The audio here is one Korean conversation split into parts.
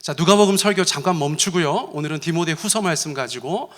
자, 누가복음 설교 잠깐 멈추고요. 오늘은 디모데 후서 말씀 가지고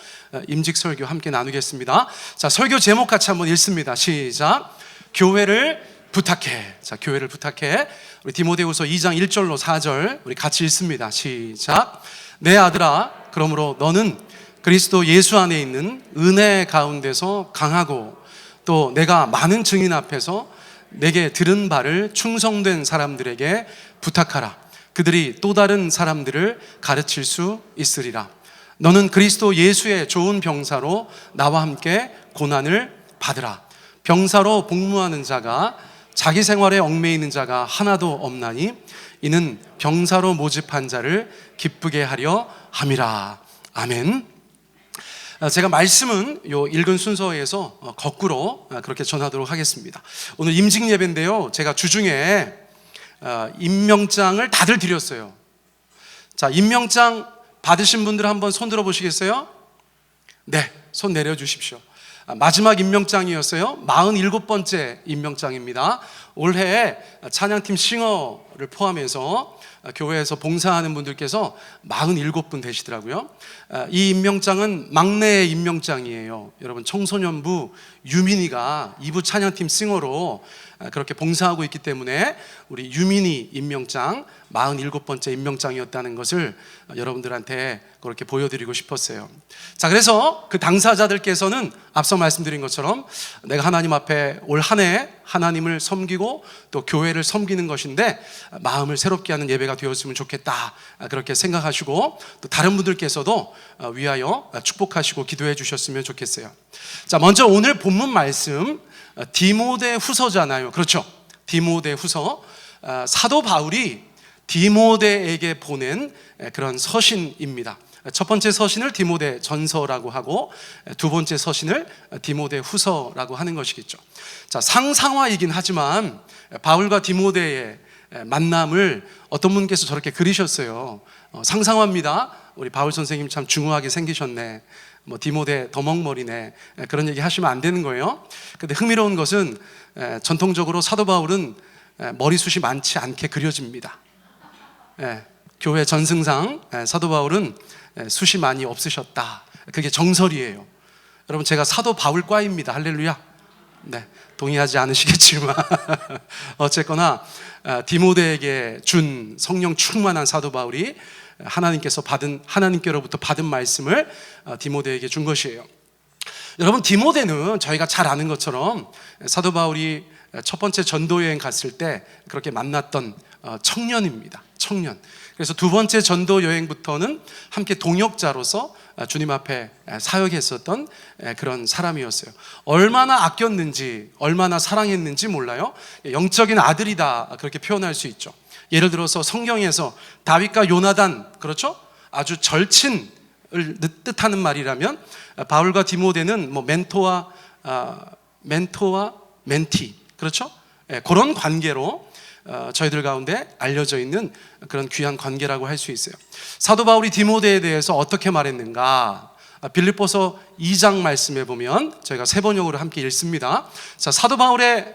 임직 설교 함께 나누겠습니다. 자, 설교 제목 같이 한번 읽습니다. 시작. 교회를 부탁해. 자, 교회를 부탁해. 우리 디모데후서 2장 1절로 4절 우리 같이 읽습니다. 시작. 내 아들아, 그러므로 너는 그리스도 예수 안에 있는 은혜 가운데서 강하고 또 내가 많은 증인 앞에서 내게 들은 바를 충성된 사람들에게 부탁하라. 그들이 또 다른 사람들을 가르칠 수 있으리라. 너는 그리스도 예수의 좋은 병사로 나와 함께 고난을 받으라. 병사로 복무하는 자가 자기 생활에 얽매이는 자가 하나도 없나니 이는 병사로 모집한 자를 기쁘게 하려 함이라. 아멘. 제가 말씀은 요 읽은 순서에서 거꾸로 그렇게 전하도록 하겠습니다. 오늘 임직 예배인데요, 제가 주중에 임명장을 다들 드렸어요. 자, 임명장 받으신 분들 한번 손 들어 보시겠어요? 네, 손 내려 주십시오. 마지막 임명장이었어요. 47번째 임명장입니다. 올해 찬양팀 싱어를 포함해서 교회에서 봉사하는 분들께서 47분 되시더라고요. 이 임명장은 막내의 임명장이에요. 여러분, 청소년부 유민이가 2부 찬양팀 싱어로 그렇게 봉사하고 있기 때문에 우리 유민이 임명장 47번째 임명장이었다는 것을 여러분들한테 그렇게 보여드리고 싶었어요. 자, 그래서 그 당사자들께서는 앞서 말씀드린 것처럼 내가 하나님 앞에 올 한 해 하나님을 섬기고 또 교회를 섬기는 것인데 마음을 새롭게 하는 예배가 되었으면 좋겠다, 그렇게 생각하시고 또 다른 분들께서도 위하여 축복하시고 기도해 주셨으면 좋겠어요. 자, 먼저 오늘 본문 말씀 디모데 후서잖아요. 그렇죠? 디모데 후서. 사도 바울이 디모데에게 보낸 그런 서신입니다. 첫 번째 서신을 디모데 전서라고 하고 두 번째 서신을 디모데 후서라고 하는 것이겠죠. 자, 상상화이긴 하지만 바울과 디모데의 만남을 어떤 분께서 저렇게 그리셨어요. 상상화입니다. 우리 바울 선생님 참 중후하게 생기셨네, 뭐 디모데 더먹머리네, 그런 얘기 하시면 안 되는 거예요. 근데 흥미로운 것은 전통적으로 사도 바울은 머리숱이 많지 않게 그려집니다. 교회 전승상 사도 바울은 숱이 많이 없으셨다, 그게 정설이에요. 여러분, 제가 사도 바울과입니다. 할렐루야. 네, 동의하지 않으시겠지만 어쨌거나 디모데에게 준 성령 충만한 사도 바울이 하나님께로부터 받은 말씀을 디모데에게 준 것이에요. 여러분, 디모데는 저희가 잘 아는 것처럼 사도 바울이 첫 번째 전도 여행 갔을 때 그렇게 만났던 청년입니다. 청년. 그래서 두 번째 전도 여행부터는 함께 동역자로서 주님 앞에 사역했었던 그런 사람이었어요. 얼마나 아꼈는지, 얼마나 사랑했는지 몰라요. 영적인 아들이다, 그렇게 표현할 수 있죠. 예를 들어서 성경에서 다윗과 요나단, 그렇죠? 아주 절친을 뜻하는 말이라면 바울과 디모데는 뭐 멘토와 멘티, 그렇죠? 그런 관계로 저희들 가운데 알려져 있는 그런 귀한 관계라고 할 수 있어요. 사도 바울이 디모데에 대해서 어떻게 말했는가? 빌립보서 2장 말씀에 보면 저희가 세 번역으로 함께 읽습니다. 자, 사도 바울의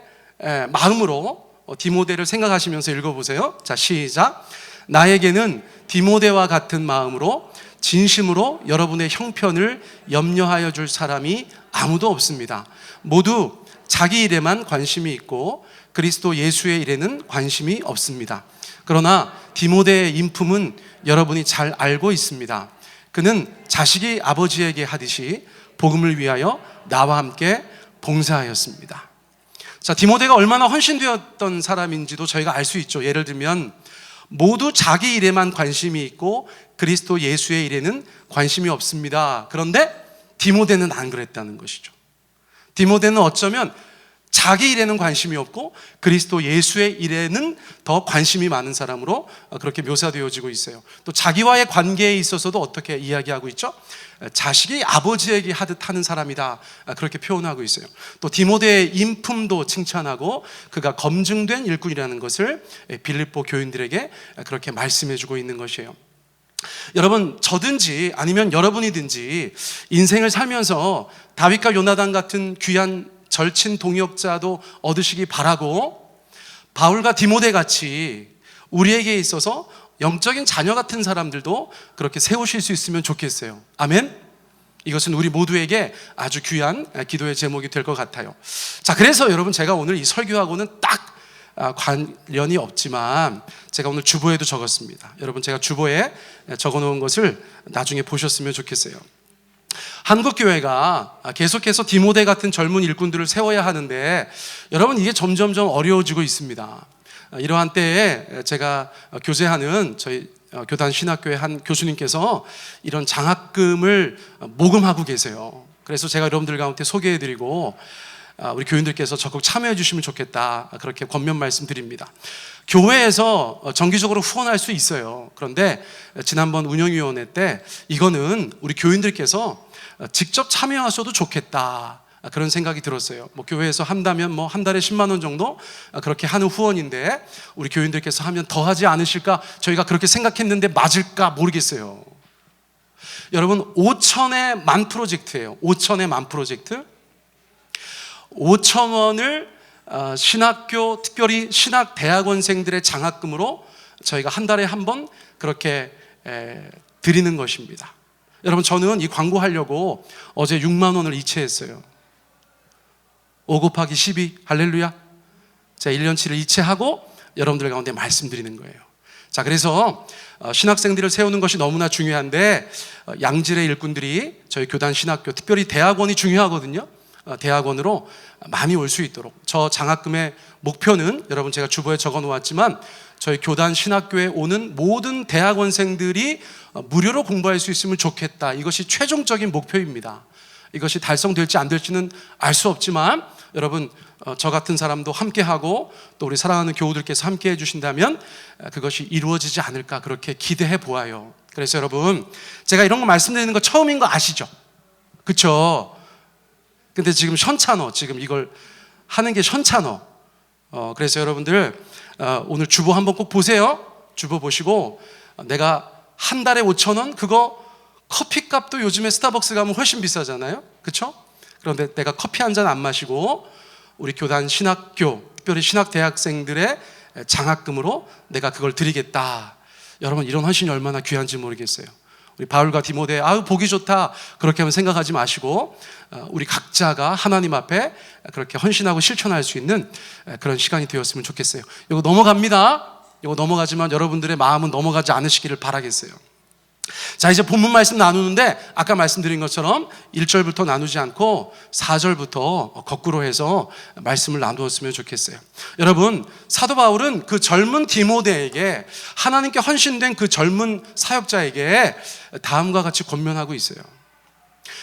마음으로 디모데를 생각하시면서 읽어보세요. 자, 시작. 나에게는 디모데와 같은 마음으로 진심으로 여러분의 형편을 염려하여 줄 사람이 아무도 없습니다. 모두 자기 일에만 관심이 있고 그리스도 예수의 일에는 관심이 없습니다. 그러나 디모데의 인품은 여러분이 잘 알고 있습니다. 그는 자식이 아버지에게 하듯이 복음을 위하여 나와 함께 봉사하였습니다. 자, 디모데가 얼마나 헌신되었던 사람인지도 저희가 알 수 있죠. 예를 들면 모두 자기 일에만 관심이 있고 그리스도 예수의 일에는 관심이 없습니다. 그런데 디모데는 안 그랬다는 것이죠. 디모데는 어쩌면 자기 일에는 관심이 없고 그리스도 예수의 일에는 더 관심이 많은 사람으로 그렇게 묘사되어지고 있어요. 또 자기와의 관계에 있어서도 어떻게 이야기하고 있죠? 자식이 아버지에게 하듯 하는 사람이다, 그렇게 표현하고 있어요. 또 디모데의 인품도 칭찬하고 그가 검증된 일꾼이라는 것을 빌립보 교인들에게 그렇게 말씀해주고 있는 것이에요. 여러분, 저든지 아니면 여러분이든지 인생을 살면서 다윗과 요나단 같은 귀한 절친 동역자도 얻으시기 바라고 바울과 디모데 같이 우리에게 있어서 영적인 자녀 같은 사람들도 그렇게 세우실 수 있으면 좋겠어요. 아멘? 이것은 우리 모두에게 아주 귀한 기도의 제목이 될 것 같아요. 자, 그래서 여러분, 제가 오늘 이 설교하고는 딱 관련이 없지만 제가 오늘 주보에도 적었습니다. 여러분, 제가 주보에 적어놓은 것을 나중에 보셨으면 좋겠어요. 한국교회가 계속해서 디모데 같은 젊은 일꾼들을 세워야 하는데, 여러분, 이게 점점점 어려워지고 있습니다. 이러한 때에 제가 교제하는 저희 교단 신학교의 한 교수님께서 이런 장학금을 모금하고 계세요. 그래서 제가 여러분들 가운데 소개해드리고 우리 교인들께서 적극 참여해 주시면 좋겠다, 그렇게 권면 말씀드립니다. 교회에서 정기적으로 후원할 수 있어요. 그런데 지난번 운영위원회 때 이거는 우리 교인들께서 직접 참여하셔도 좋겠다, 그런 생각이 들었어요. 교회에서 한다면 한 달에 10만 원 정도 그렇게 하는 후원인데, 우리 교인들께서 하면 더 하지 않으실까, 저희가 그렇게 생각했는데 맞을까 모르겠어요. 여러분, 5천의 만 프로젝트예요. 5천의 만 프로젝트. 5천 원을 신학교, 특별히 신학대학원생들의 장학금으로 저희가 한 달에 한 번 그렇게 드리는 것입니다. 여러분, 저는 이 광고하려고 어제 6만 원을 이체했어요. 5 곱하기 12, 할렐루야. 제가 1년치를 이체하고 여러분들 가운데 말씀드리는 거예요. 자, 그래서 신학생들을 세우는 것이 너무나 중요한데, 양질의 일꾼들이 저희 교단 신학교, 특별히 대학원이 중요하거든요. 대학원으로 많이 올 수 있도록, 저 장학금의 목표는 여러분, 제가 주보에 적어 놓았지만 저희 교단 신학교에 오는 모든 대학원생들이 무료로 공부할 수 있으면 좋겠다. 이것이 최종적인 목표입니다. 이것이 달성될지 안 될지는 알 수 없지만, 여러분, 저 같은 사람도 함께하고 또 우리 사랑하는 교우들께서 함께해 주신다면 그것이 이루어지지 않을까, 그렇게 기대해 보아요. 그래서 여러분, 제가 이런 거 말씀드리는 거 처음인 거 아시죠? 그렇죠? 근데 지금 현찬어, 지금 이걸 하는 게 현찬어. 그래서 여러분들 오늘 주보 한번 꼭 보세요. 주보 보시고, 내가 한 달에 5천 원, 그거 커피값도 요즘에 스타벅스 가면 훨씬 비싸잖아요. 그렇죠? 그런데 내가 커피 한 잔 안 마시고 우리 교단 신학교, 특별히 신학대학생들의 장학금으로 내가 그걸 드리겠다. 여러분, 이런 헌신이 얼마나 귀한지 모르겠어요. 우리 바울과 디모데, 아유 보기 좋다, 그렇게 하면 생각하지 마시고 우리 각자가 하나님 앞에 그렇게 헌신하고 실천할 수 있는 그런 시간이 되었으면 좋겠어요. 이거 넘어갑니다. 이거 넘어가지만 여러분들의 마음은 넘어가지 않으시기를 바라겠어요. 자, 이제 본문 말씀 나누는데, 아까 말씀드린 것처럼 1절부터 나누지 않고 4절부터 거꾸로 해서 말씀을 나누었으면 좋겠어요. 여러분, 사도 바울은 그 젊은 디모데에게, 하나님께 헌신된 그 젊은 사역자에게 다음과 같이 권면하고 있어요.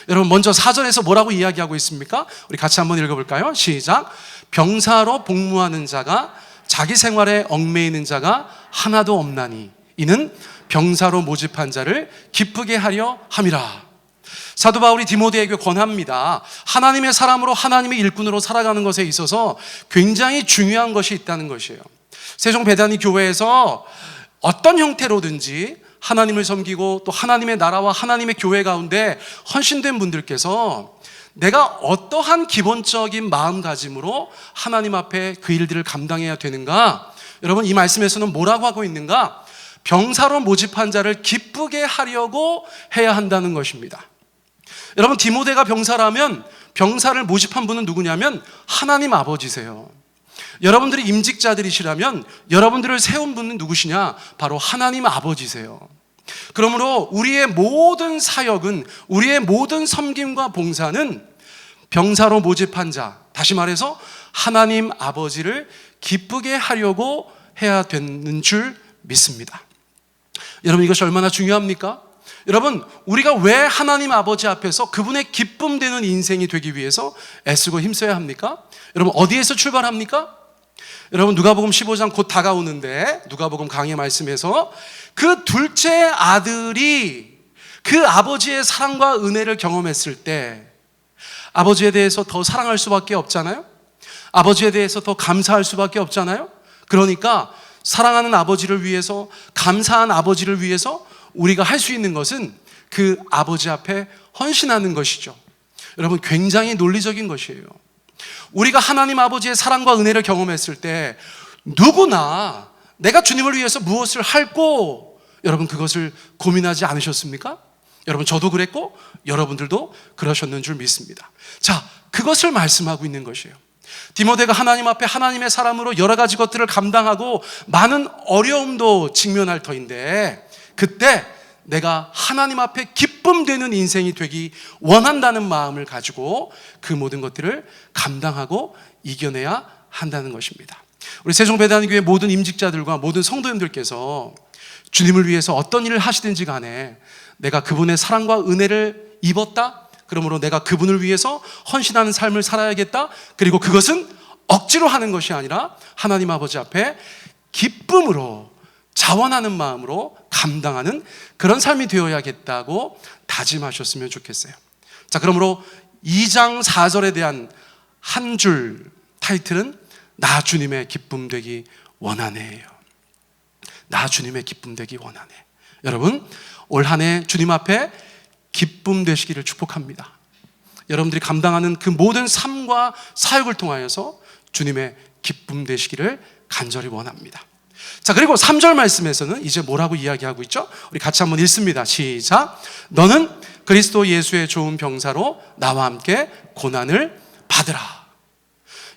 여러분, 먼저 4절에서 뭐라고 이야기하고 있습니까? 우리 같이 한번 읽어볼까요? 시작. 병사로 복무하는 자가, 자기 생활에 얽매이는 자가 하나도 없나니 이는 병사로 모집한 자를 기쁘게 하려 함이라. 사도 바울이 디모데에게 권합니다. 하나님의 사람으로, 하나님의 일꾼으로 살아가는 것에 있어서 굉장히 중요한 것이 있다는 것이에요. 세종 베다니 교회에서 어떤 형태로든지 하나님을 섬기고 또 하나님의 나라와 하나님의 교회 가운데 헌신된 분들께서 내가 어떠한 기본적인 마음가짐으로 하나님 앞에 그 일들을 감당해야 되는가? 여러분, 이 말씀에서는 뭐라고 하고 있는가? 병사로 모집한 자를 기쁘게 하려고 해야 한다는 것입니다. 여러분, 디모데가 병사라면 병사를 모집한 분은 누구냐면 하나님 아버지세요. 여러분들이 임직자들이시라면 여러분들을 세운 분은 누구시냐? 바로 하나님 아버지세요. 그러므로 우리의 모든 사역은, 우리의 모든 섬김과 봉사는 병사로 모집한 자, 다시 말해서 하나님 아버지를 기쁘게 하려고 해야 되는 줄 믿습니다. 여러분, 이것이 얼마나 중요합니까? 여러분, 우리가 왜 하나님 아버지 앞에서 그분의 기쁨 되는 인생이 되기 위해서 애쓰고 힘써야 합니까? 여러분, 어디에서 출발합니까? 여러분, 누가복음 15장 곧 다가오는데, 누가복음 강의 말씀에서 그 둘째 아들이 그 아버지의 사랑과 은혜를 경험했을 때 아버지에 대해서 더 사랑할 수밖에 없잖아요. 아버지에 대해서 더 감사할 수밖에 없잖아요. 그러니까 사랑하는 아버지를 위해서, 감사한 아버지를 위해서 우리가 할 수 있는 것은 그 아버지 앞에 헌신하는 것이죠. 여러분, 굉장히 논리적인 것이에요. 우리가 하나님 아버지의 사랑과 은혜를 경험했을 때 누구나 내가 주님을 위해서 무엇을 할고 여러분 그것을 고민하지 않으셨습니까? 여러분 저도 그랬고 여러분들도 그러셨는 줄 믿습니다. 자, 그것을 말씀하고 있는 것이에요. 디모데가 하나님 앞에 하나님의 사람으로 여러 가지 것들을 감당하고 많은 어려움도 직면할 터인데, 그때 내가 하나님 앞에 기쁨 되는 인생이 되기 원한다는 마음을 가지고 그 모든 것들을 감당하고 이겨내야 한다는 것입니다. 우리 세종배단교회 모든 임직자들과 모든 성도님들께서 주님을 위해서 어떤 일을 하시든지 간에 내가 그분의 사랑과 은혜를 입었다, 그러므로 내가 그분을 위해서 헌신하는 삶을 살아야겠다, 그리고 그것은 억지로 하는 것이 아니라 하나님 아버지 앞에 기쁨으로 자원하는 마음으로 감당하는 그런 삶이 되어야겠다고 다짐하셨으면 좋겠어요. 자, 그러므로 2장 4절에 대한 한 줄 타이틀은 나 주님의 기쁨 되기 원하네요. 나 주님의 기쁨 되기 원하네. 여러분, 올 한 해 주님 앞에 기쁨 되시기를 축복합니다. 여러분들이 감당하는 그 모든 삶과 사역을 통하여서 주님의 기쁨 되시기를 간절히 원합니다. 자, 그리고 3절 말씀에서는 이제 뭐라고 이야기하고 있죠? 우리 같이 한번 읽습니다. 시작. 너는 그리스도 예수의 좋은 병사로 나와 함께 고난을 받으라.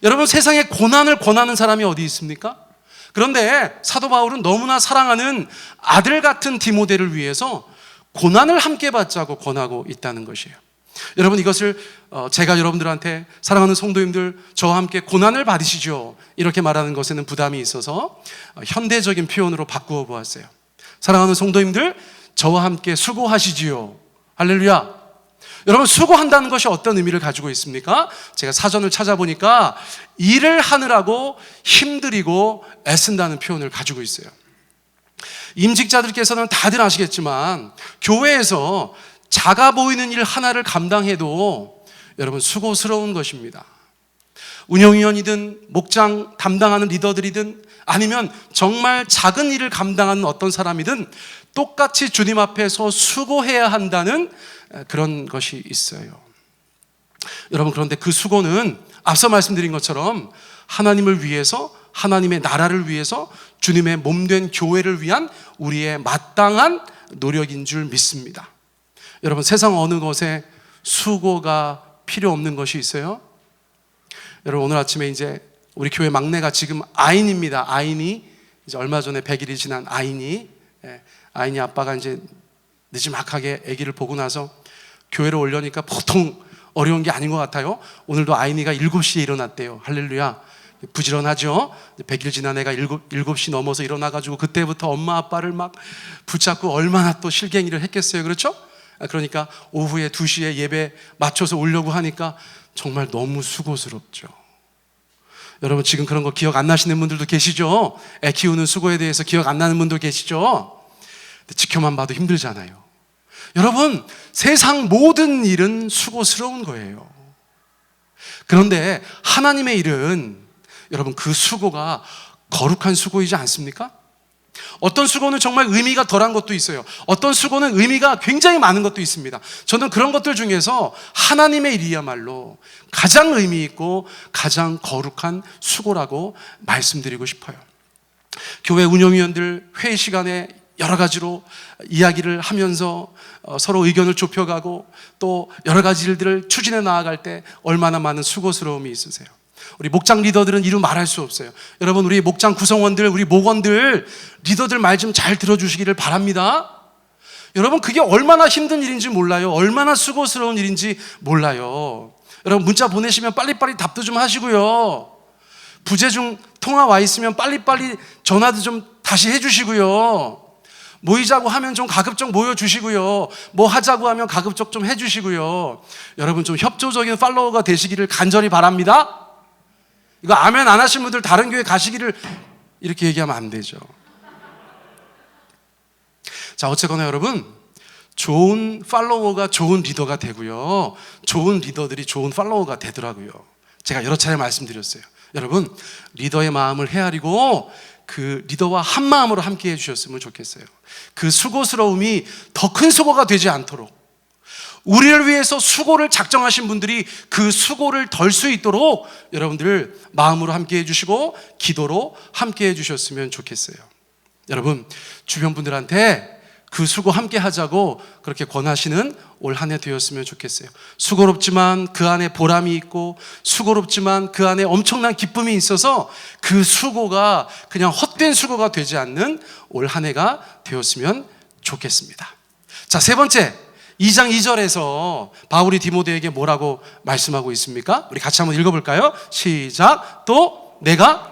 여러분, 세상에 고난을 권하는 사람이 어디 있습니까? 그런데 사도 바울은 너무나 사랑하는 아들 같은 디모데를 위해서 고난을 함께 받자고 권하고 있다는 것이에요. 여러분, 이것을 제가 여러분들한테 사랑하는 성도님들 저와 함께 고난을 받으시죠, 이렇게 말하는 것에는 부담이 있어서 현대적인 표현으로 바꾸어 보았어요. 사랑하는 성도님들 저와 함께 수고하시지요. 할렐루야. 여러분, 수고한다는 것이 어떤 의미를 가지고 있습니까? 제가 사전을 찾아보니까 일을 하느라고 힘들이고 애쓴다는 표현을 가지고 있어요. 임직자들께서는 다들 아시겠지만 교회에서 작아 보이는 일 하나를 감당해도 여러분 수고스러운 것입니다. 운영위원이든 목장 담당하는 리더들이든 아니면 정말 작은 일을 감당하는 어떤 사람이든 똑같이 주님 앞에서 수고해야 한다는 그런 것이 있어요. 여러분, 그런데 그 수고는 앞서 말씀드린 것처럼 하나님을 위해서, 하나님의 나라를 위해서, 주님의 몸된 교회를 위한 우리의 마땅한 노력인 줄 믿습니다. 여러분, 세상 어느 것에 수고가 필요 없는 것이 있어요? 여러분, 오늘 아침에 이제 우리 교회 막내가 지금 아인입니다. 아인이 이제 얼마 전에 100일이 지난 아인이, 아인이 아빠가 이제 늦지막하게 아기를 보고 나서 교회를 올려니까 보통 어려운 게 아닌 것 같아요. 오늘도 아인이가 7시에 일어났대요. 할렐루야. 부지런하죠. 100일 지난 애가 7시 넘어서 일어나가지고 그때부터 엄마 아빠를 막 붙잡고 얼마나 또 실갱이를 했겠어요. 그렇죠? 그러니까 오후에 2시에 예배 맞춰서 오려고 하니까 정말 너무 수고스럽죠. 여러분, 지금 그런 거 기억 안 나시는 분들도 계시죠? 애 키우는 수고에 대해서 기억 안 나는 분도 계시죠? 근데 지켜만 봐도 힘들잖아요. 여러분, 세상 모든 일은 수고스러운 거예요. 그런데 하나님의 일은 여러분 그 수고가 거룩한 수고이지 않습니까? 어떤 수고는 정말 의미가 덜한 것도 있어요. 어떤 수고는 의미가 굉장히 많은 것도 있습니다. 저는 그런 것들 중에서 하나님의 일이야말로 가장 의미 있고 가장 거룩한 수고라고 말씀드리고 싶어요. 교회 운영위원들 회의 시간에 여러 가지로 이야기를 하면서 서로 의견을 좁혀가고 또 여러 가지 일들을 추진해 나아갈 때 얼마나 많은 수고스러움이 있으세요. 우리 목장 리더들은 이루 말할 수 없어요. 여러분, 우리 목장 구성원들, 우리 목원들, 리더들 말 좀 잘 들어주시기를 바랍니다. 여러분, 그게 얼마나 힘든 일인지 몰라요. 얼마나 수고스러운 일인지 몰라요. 여러분, 문자 보내시면 빨리빨리 답도 좀 하시고요. 부재중 통화 와 있으면 빨리빨리 전화도 좀 다시 해주시고요. 모이자고 하면 좀 가급적 모여주시고요. 뭐 하자고 하면 가급적 좀 해주시고요. 여러분, 좀 협조적인 팔로워가 되시기를 간절히 바랍니다. 이거 아멘 안 하신 분들 다른 교회 가시기를 이렇게 얘기하면 안 되죠. 자, 어쨌거나 여러분, 좋은 팔로워가 좋은 리더가 되고요, 좋은 리더들이 좋은 팔로워가 되더라고요. 제가 여러 차례 말씀드렸어요. 여러분, 리더의 마음을 헤아리고 그 리더와 한 마음으로 함께 해주셨으면 좋겠어요. 그 수고스러움이 더 큰 수고가 되지 않도록, 우리를 위해서 수고를 작정하신 분들이 그 수고를 덜 수 있도록 여러분들 마음으로 함께 해주시고 기도로 함께 해주셨으면 좋겠어요. 여러분, 주변 분들한테 그 수고 함께 하자고 그렇게 권하시는 올 한 해 되었으면 좋겠어요. 수고롭지만 그 안에 보람이 있고, 수고롭지만 그 안에 엄청난 기쁨이 있어서 그 수고가 그냥 헛된 수고가 되지 않는 올 한 해가 되었으면 좋겠습니다. 자, 세 번째, 2장 2절에서 바울이 디모데에게 뭐라고 말씀하고 있습니까? 우리 같이 한번 읽어볼까요? 시작. 또 내가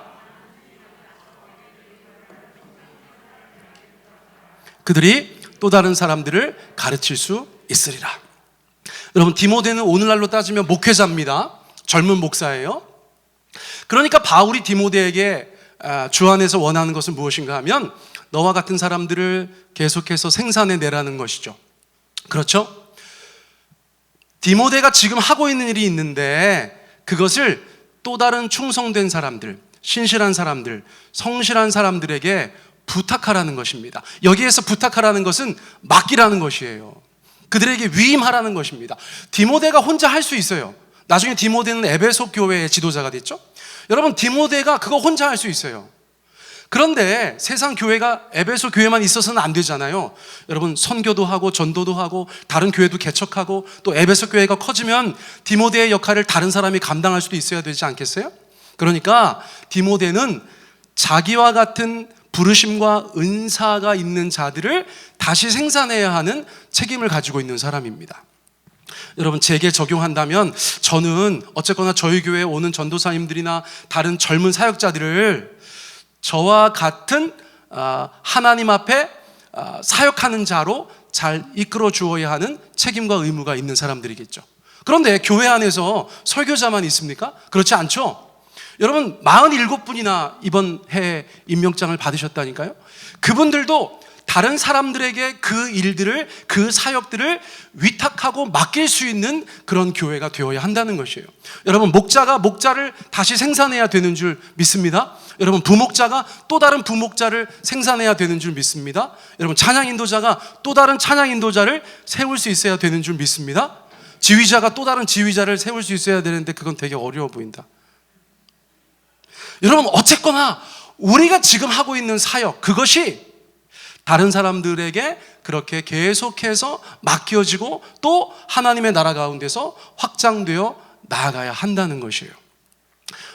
그들이 또 다른 사람들을 가르칠 수 있으리라. 여러분, 디모데는 오늘날로 따지면 목회자입니다. 젊은 목사예요. 그러니까 바울이 디모데에게 주 안에서 원하는 것은 무엇인가 하면 너와 같은 사람들을 계속해서 생산해내라는 것이죠. 그렇죠? 디모데가 지금 하고 있는 일이 있는데 그것을 또 다른 충성된 사람들, 신실한 사람들, 성실한 사람들에게 부탁하라는 것입니다. 여기에서 부탁하라는 것은 맡기라는 것이에요. 그들에게 위임하라는 것입니다. 디모데가 혼자 할 수 있어요. 나중에 디모데는 에베소 교회의 지도자가 됐죠. 여러분, 디모데가 그거 혼자 할 수 있어요. 그런데 세상 교회가 에베소 교회만 있어서는 안 되잖아요. 여러분, 선교도 하고 전도도 하고 다른 교회도 개척하고 또 에베소 교회가 커지면 디모데의 역할을 다른 사람이 감당할 수도 있어야 되지 않겠어요? 그러니까 디모데는 자기와 같은 부르심과 은사가 있는 자들을 다시 생산해야 하는 책임을 가지고 있는 사람입니다. 여러분, 제게 적용한다면 저는 어쨌거나 저희 교회에 오는 전도사님들이나 다른 젊은 사역자들을 저와 같은 하나님 앞에 사역하는 자로 잘 이끌어 주어야 하는 책임과 의무가 있는 사람들이겠죠. 그런데 교회 안에서 설교자만 있습니까? 그렇지 않죠? 여러분, 47분이나 이번 해 임명장을 받으셨다니까요. 그분들도 다른 사람들에게 그 일들을, 그 사역들을 위탁하고 맡길 수 있는 그런 교회가 되어야 한다는 것이에요. 여러분, 목자가 목자를 다시 생산해야 되는 줄 믿습니다. 여러분, 부목자가 또 다른 부목자를 생산해야 되는 줄 믿습니다. 여러분, 찬양 인도자가 또 다른 찬양 인도자를 세울 수 있어야 되는 줄 믿습니다. 지휘자가 또 다른 지휘자를 세울 수 있어야 되는데 그건 되게 어려워 보인다. 여러분, 어쨌거나 우리가 지금 하고 있는 사역, 그것이 다른 사람들에게 그렇게 계속해서 맡겨지고 또 하나님의 나라 가운데서 확장되어 나아가야 한다는 것이에요.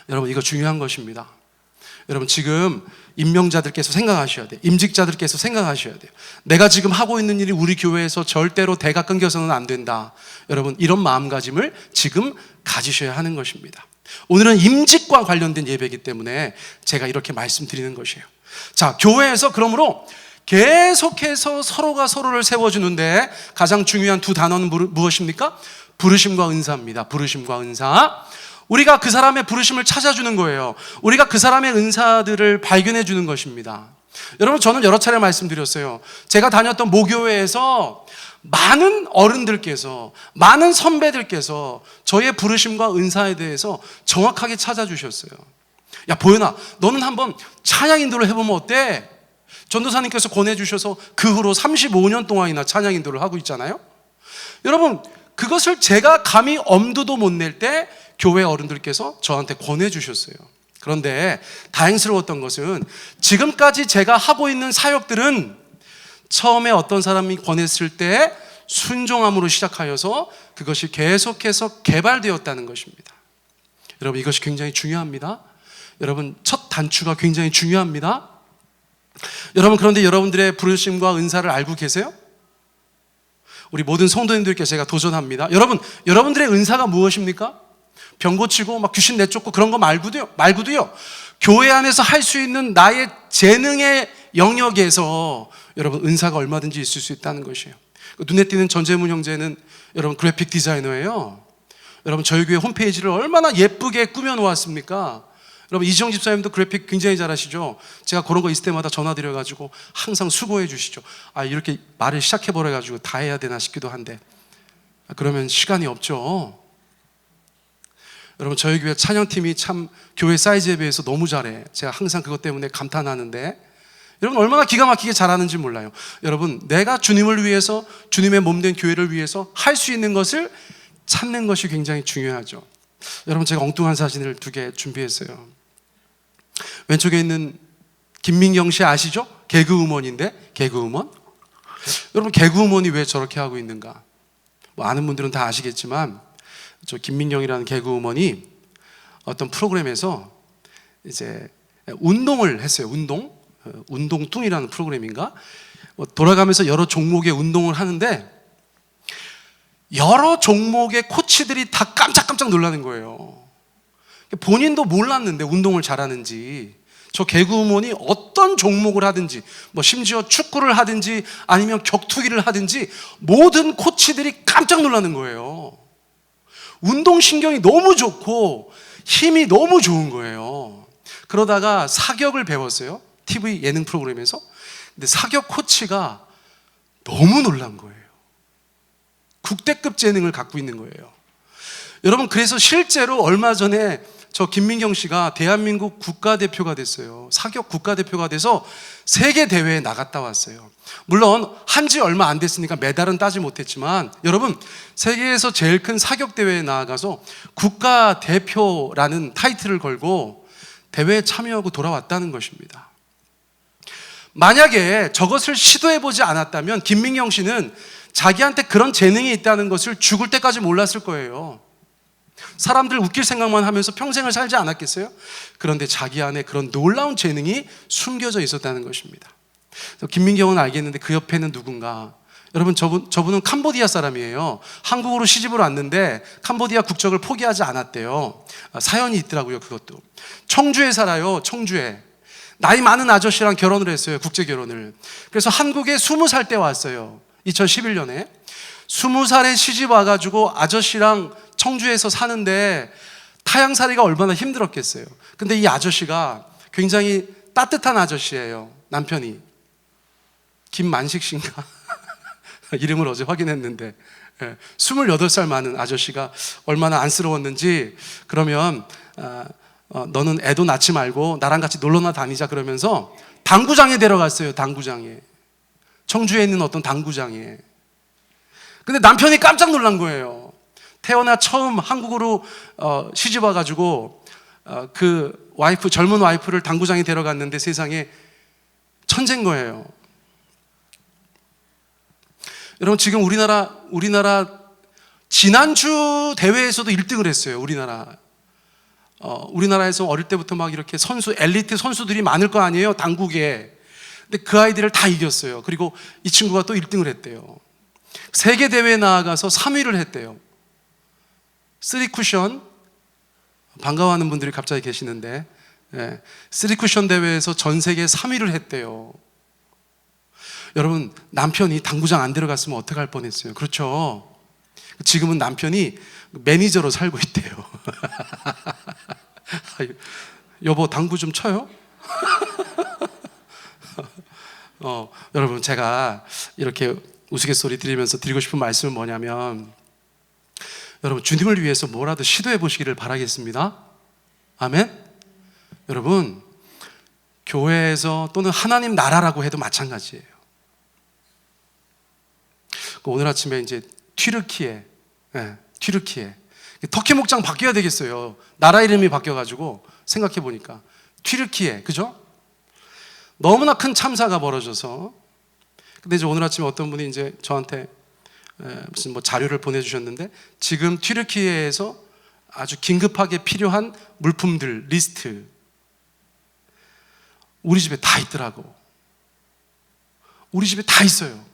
여러분, 이거 중요한 것입니다. 여러분, 지금 임명자들께서 생각하셔야 돼요. 임직자들께서 생각하셔야 돼요. 내가 지금 하고 있는 일이 우리 교회에서 절대로 대가 끊겨서는 안 된다. 여러분, 이런 마음가짐을 지금 가지셔야 하는 것입니다. 오늘은 임직과 관련된 예배이기 때문에 제가 이렇게 말씀드리는 것이에요. 자, 교회에서 그러므로 계속해서 서로가 서로를 세워주는데 가장 중요한 두 단어는 무엇입니까? 부르심과 은사입니다. 부르심과 은사. 우리가 그 사람의 부르심을 찾아주는 거예요. 우리가 그 사람의 은사들을 발견해 주는 것입니다. 여러분, 저는 여러 차례 말씀드렸어요. 제가 다녔던 모교회에서 많은 어른들께서, 많은 선배들께서 저의 부르심과 은사에 대해서 정확하게 찾아주셨어요. 야, 보현아, 너는 한번 찬양 인도를 해보면 어때? 전도사님께서 권해주셔서 그 후로 35년 동안이나 찬양 인도를 하고 있잖아요. 여러분, 그것을 제가 감히 엄두도 못 낼 때 교회 어른들께서 저한테 권해주셨어요. 그런데 다행스러웠던 것은 지금까지 제가 하고 있는 사역들은 처음에 어떤 사람이 권했을 때 순종함으로 시작하여서 그것이 계속해서 개발되었다는 것입니다. 여러분, 이것이 굉장히 중요합니다. 여러분, 첫 단추가 굉장히 중요합니다. 여러분, 그런데 여러분들의 부르심과 은사를 알고 계세요? 우리 모든 성도님들께 제가 도전합니다. 여러분들의 은사가 무엇입니까? 병 고치고 막 귀신 내쫓고 그런 거 말고도요. 교회 안에서 할 수 있는 나의 재능의 영역에서 여러분, 은사가 얼마든지 있을 수 있다는 것이에요. 눈에 띄는 전재문 형제는 여러분 그래픽 디자이너예요. 여러분, 저희 교회 홈페이지를 얼마나 예쁘게 꾸며 놓았습니까? 여러분, 이지영 집사님도 그래픽 굉장히 잘하시죠? 제가 그런 거 있을 때마다 전화드려가지고 항상 수고해 주시죠. 이렇게 말을 시작해버려가지고 다 해야 되나 싶기도 한데 그러면 시간이 없죠. 여러분, 저희 교회 찬양팀이 참 교회 사이즈에 비해서 너무 잘해. 제가 항상 그것 때문에 감탄하는데 여러분, 얼마나 기가 막히게 잘하는지 몰라요. 여러분, 내가 주님을 위해서, 주님의 몸된 교회를 위해서 할 수 있는 것을 찾는 것이 굉장히 중요하죠. 여러분, 제가 엉뚱한 사진을 2개 준비했어요. 왼쪽에 있는 김민경 씨 아시죠? 개그우먼인데, 개그우먼. 여러분, 개그우먼이 왜 저렇게 하고 있는가? 뭐 아는 분들은 다 아시겠지만, 저 김민경이라는 개그우먼이 어떤 프로그램에서 이제 운동을 했어요. 운동뚱이라는 프로그램인가? 돌아가면서 여러 종목의 운동을 하는데, 여러 종목의 코치들이 다 깜짝깜짝 놀라는 거예요. 본인도 몰랐는데, 운동을 잘하는지. 저 개그우먼이 어떤 종목을 하든지, 뭐 심지어 축구를 하든지 아니면 격투기를 하든지 모든 코치들이 깜짝 놀라는 거예요. 운동신경이 너무 좋고 힘이 너무 좋은 거예요. 그러다가 사격을 배웠어요. TV 예능 프로그램에서. 근데 사격 코치가 너무 놀란 거예요. 국대급 재능을 갖고 있는 거예요. 여러분, 그래서 실제로 얼마 전에 저 김민경 씨가 대한민국 국가대표가 됐어요. 사격 국가대표가 돼서 세계 대회에 나갔다 왔어요. 물론 한지 얼마 안 됐으니까 메달은 따지 못했지만, 여러분, 세계에서 제일 큰 사격 대회에 나가서 국가대표라는 타이틀을 걸고 대회에 참여하고 돌아왔다는 것입니다. 만약에 저것을 시도해보지 않았다면 김민경 씨는 자기한테 그런 재능이 있다는 것을 죽을 때까지 몰랐을 거예요. 사람들 웃길 생각만 하면서 평생을 살지 않았겠어요? 그런데 자기 안에 그런 놀라운 재능이 숨겨져 있었다는 것입니다. 김민경은 알겠는데 그 옆에는 누군가? 여러분, 저분은 캄보디아 사람이에요. 한국으로 시집을 왔는데 캄보디아 국적을 포기하지 않았대요. 사연이 있더라고요. 그것도 청주에 살아요. 청주에. 나이 많은 아저씨랑 결혼을 했어요. 국제 결혼을. 그래서 한국에 20살 때 왔어요. 2011년에 20살에 시집 와가지고 아저씨랑 청주에서 사는데 타향살이가 얼마나 힘들었겠어요. 근데 이 아저씨가 굉장히 따뜻한 아저씨예요. 남편이 김만식 씨인가? 이름을 어제 확인했는데 28살 많은 아저씨가 얼마나 안쓰러웠는지, 그러면 너는 애도 낳지 말고 나랑 같이 놀러나 다니자 그러면서 당구장에 데려갔어요. 당구장에. 청주에 있는 어떤 당구장에. 근데 남편이 깜짝 놀란 거예요. 태어나 처음 한국으로 시집 와가지고 그 와이프, 젊은 와이프를 당구장에 데려갔는데 세상에 천재인 거예요. 여러분, 지금 우리나라 지난주 대회에서도 1등을 했어요. 우리나라에서 어릴 때부터 막 이렇게 엘리트 선수들이 많을 거 아니에요, 당구계에. 근데 그 아이들을 다 이겼어요. 그리고 이 친구가 또 1등을 했대요. 세계 대회에 나아가서 3위를 했대요. 3쿠션, 반가워하는 분들이 갑자기 계시는데, 3쿠션 대회에서 전 세계 3위를 했대요. 여러분, 남편이 당구장 안 데려갔으면 어떡할 뻔했어요. 그렇죠? 지금은 남편이 매니저로 살고 있대요. 여보, 당구 좀 쳐요? 여러분, 제가 이렇게 우스갯소리 드리면서 드리고 싶은 말씀은 뭐냐면, 여러분, 주님을 위해서 뭐라도 시도해 보시기를 바라겠습니다. 아멘? 여러분, 교회에서 또는 하나님 나라라고 해도 마찬가지예요. 오늘 아침에 이제 튀르키예, 터키 목장 바뀌어야 되겠어요. 나라 이름이 바뀌어가지고 생각해 보니까 튀르키예, 그죠? 너무나 큰 참사가 벌어져서, 근데 이제 오늘 아침에 어떤 분이 이제 저한테 무슨 뭐 자료를 보내주셨는데, 지금 튀르키예에서 아주 긴급하게 필요한 물품들 리스트 우리 집에 다 있더라고. 우리 집에 다 있어요.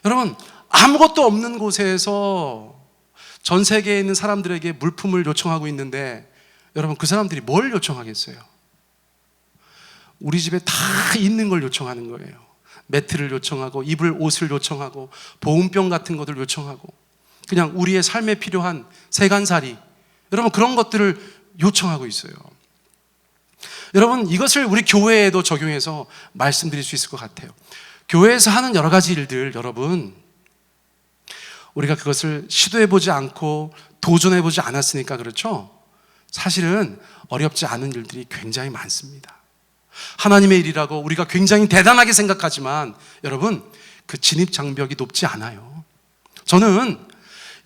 여러분, 아무것도 없는 곳에서 전 세계에 있는 사람들에게 물품을 요청하고 있는데, 여러분, 그 사람들이 뭘 요청하겠어요? 우리 집에 다 있는 걸 요청하는 거예요. 매트를 요청하고, 입을 옷을 요청하고, 보온병 같은 것들 요청하고, 그냥 우리의 삶에 필요한 세간살이, 여러분, 그런 것들을 요청하고 있어요. 여러분, 이것을 우리 교회에도 적용해서 말씀드릴 수 있을 것 같아요. 교회에서 하는 여러 가지 일들, 여러분, 우리가 그것을 시도해보지 않고 도전해보지 않았으니까 그렇죠? 사실은 어렵지 않은 일들이 굉장히 많습니다. 하나님의 일이라고 우리가 굉장히 대단하게 생각하지만, 여러분, 그 진입장벽이 높지 않아요. 저는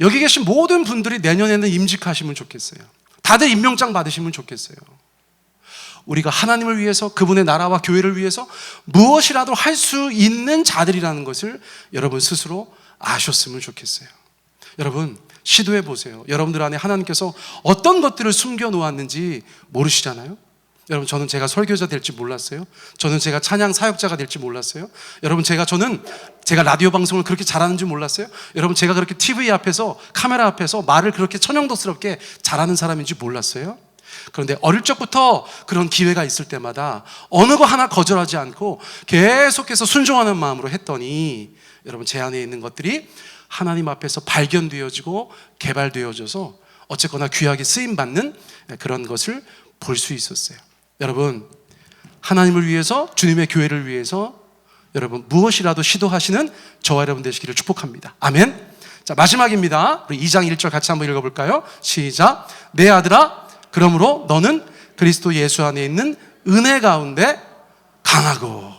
여기 계신 모든 분들이 내년에는 임직하시면 좋겠어요. 다들 임명장 받으시면 좋겠어요. 우리가 하나님을 위해서, 그분의 나라와 교회를 위해서 무엇이라도 할 수 있는 자들이라는 것을 여러분 스스로 아셨으면 좋겠어요. 여러분 시도해 보세요. 여러분들 안에 하나님께서 어떤 것들을 숨겨 놓았는지 모르시잖아요. 여러분, 저는 제가 설교자 될지 몰랐어요. 저는 제가 찬양 사역자가 될지 몰랐어요. 여러분, 저는 제가 라디오 방송을 그렇게 잘하는지 몰랐어요. 여러분, 제가 그렇게 TV 앞에서, 카메라 앞에서 말을 그렇게 천연덕스럽게 잘하는 사람인지 몰랐어요. 그런데 어릴 적부터 그런 기회가 있을 때마다 어느 거 하나 거절하지 않고 계속해서 순종하는 마음으로 했더니 여러분, 제 안에 있는 것들이 하나님 앞에서 발견되어지고 개발되어져서 어쨌거나 귀하게 쓰임받는 그런 것을 볼 수 있었어요. 여러분, 하나님을 위해서, 주님의 교회를 위해서 여러분 무엇이라도 시도하시는 저와 여러분 되시기를 축복합니다. 아멘. 자, 마지막입니다. 우리 2장 1절 같이 한번 읽어볼까요? 시작. 내 아들아, 그러므로 너는 그리스도 예수 안에 있는 은혜 가운데 강하고.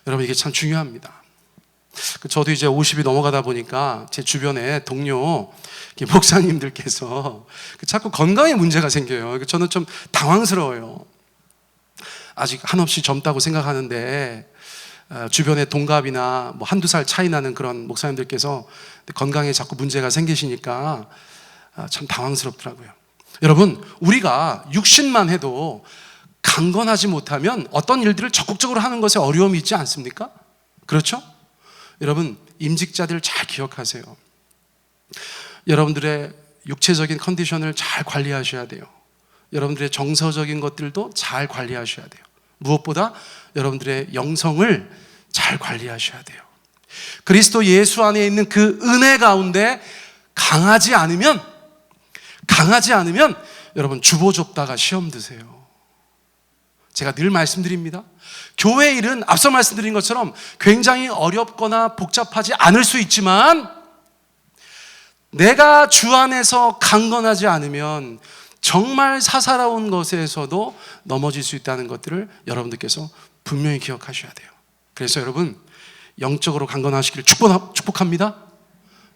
여러분, 이게 참 중요합니다. 저도 이제 50이 넘어가다 보니까 제 주변에 동료 목사님들께서 자꾸 건강에 문제가 생겨요. 저는 좀 당황스러워요. 아직 한없이 젊다고 생각하는데 주변에 동갑이나 뭐 한두 살 차이 나는 그런 목사님들께서 건강에 자꾸 문제가 생기시니까 참 당황스럽더라고요. 여러분, 우리가 육신만 해도 강건하지 못하면 어떤 일들을 적극적으로 하는 것에 어려움이 있지 않습니까? 그렇죠? 여러분, 임직자들 잘 기억하세요. 여러분들의 육체적인 컨디션을 잘 관리하셔야 돼요. 여러분들의 정서적인 것들도 잘 관리하셔야 돼요. 무엇보다 여러분들의 영성을 잘 관리하셔야 돼요. 그리스도 예수 안에 있는 그 은혜 가운데 강하지 않으면 여러분 주보좁다가 시험 드세요. 제가 늘 말씀드립니다. 교회 일은 앞서 말씀드린 것처럼 굉장히 어렵거나 복잡하지 않을 수 있지만 내가 주 안에서 강건하지 않으면 정말 사사로운 것에서도 넘어질 수 있다는 것들을 여러분들께서 분명히 기억하셔야 돼요. 그래서 여러분, 영적으로 강건하시기를 축복합니다.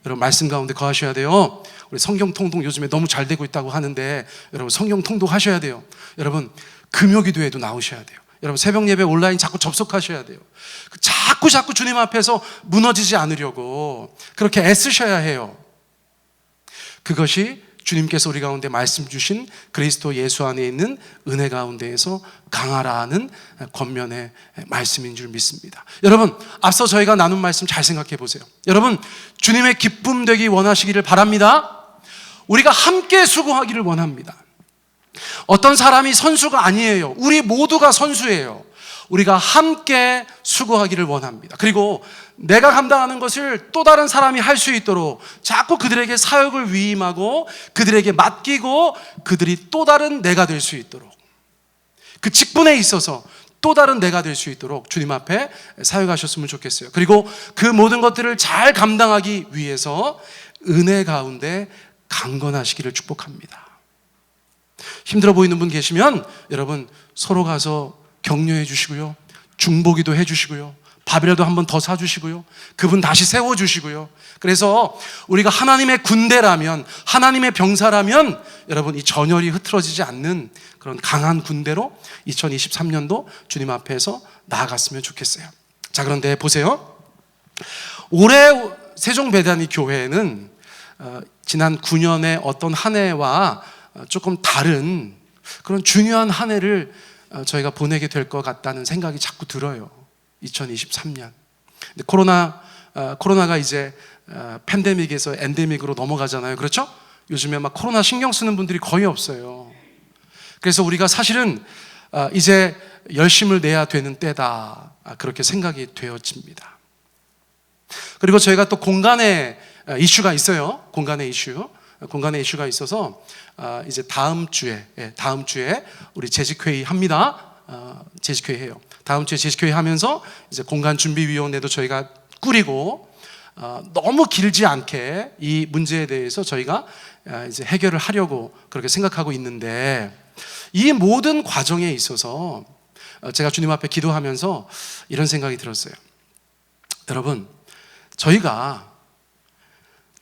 여러분, 말씀 가운데 거하셔야 돼요. 우리 성경 통독 요즘에 너무 잘 되고 있다고 하는데 여러분, 성경 통독하셔야 돼요. 여러분, 금요기도에도 나오셔야 돼요. 여러분, 새벽 예배 온라인 자꾸 접속하셔야 돼요. 자꾸 주님 앞에서 무너지지 않으려고 그렇게 애쓰셔야 해요. 그것이 주님께서 우리 가운데 말씀 주신 그리스도 예수 안에 있는 은혜 가운데에서 강하라는 권면의 말씀인 줄 믿습니다. 여러분, 앞서 저희가 나눈 말씀 잘 생각해 보세요. 여러분, 주님의 기쁨 되기 원하시기를 바랍니다. 우리가 함께 수고하기를 원합니다. 어떤 사람이 선수가 아니에요. 우리 모두가 선수예요. 우리가 함께 수고하기를 원합니다. 그리고 내가 감당하는 것을 또 다른 사람이 할 수 있도록 자꾸 그들에게 사역을 위임하고 그들에게 맡기고 그들이 또 다른 내가 될 수 있도록, 그 직분에 있어서 또 다른 내가 될 수 있도록 주님 앞에 사역하셨으면 좋겠어요. 그리고 그 모든 것들을 잘 감당하기 위해서 은혜 가운데 강건하시기를 축복합니다. 힘들어 보이는 분 계시면 여러분 서로 가서 격려해 주시고요, 중보기도 해 주시고요, 밥이라도 한 번 더 사주시고요, 그분 다시 세워주시고요. 그래서 우리가 하나님의 군대라면, 하나님의 병사라면 여러분 이 전열이 흐트러지지 않는 그런 강한 군대로 2023년도 주님 앞에서 나아갔으면 좋겠어요. 자, 그런데 보세요. 올해 세종배단위 교회는 지난 9년의 어떤 한 해와 조금 다른 그런 중요한 한 해를 저희가 보내게 될 것 같다는 생각이 자꾸 들어요. 2023년. 근데 코로나가 이제 팬데믹에서 엔데믹으로 넘어가잖아요. 그렇죠? 요즘에 막 코로나 신경 쓰는 분들이 거의 없어요. 그래서 우리가 사실은 이제 열심을 내야 되는 때다, 그렇게 생각이 되어집니다. 그리고 저희가 또 공간의 이슈가 있어요. 공간의 이슈가 있어서 이제 다음 주에 우리 재직회의 합니다. 재직회의 해요. 다음 주에 재직회의 하면서 이제 공간준비위원회도 저희가 꾸리고 너무 길지 않게 이 문제에 대해서 저희가 이제 해결을 하려고 그렇게 생각하고 있는데, 이 모든 과정에 있어서 제가 주님 앞에 기도하면서 이런 생각이 들었어요. 여러분, 저희가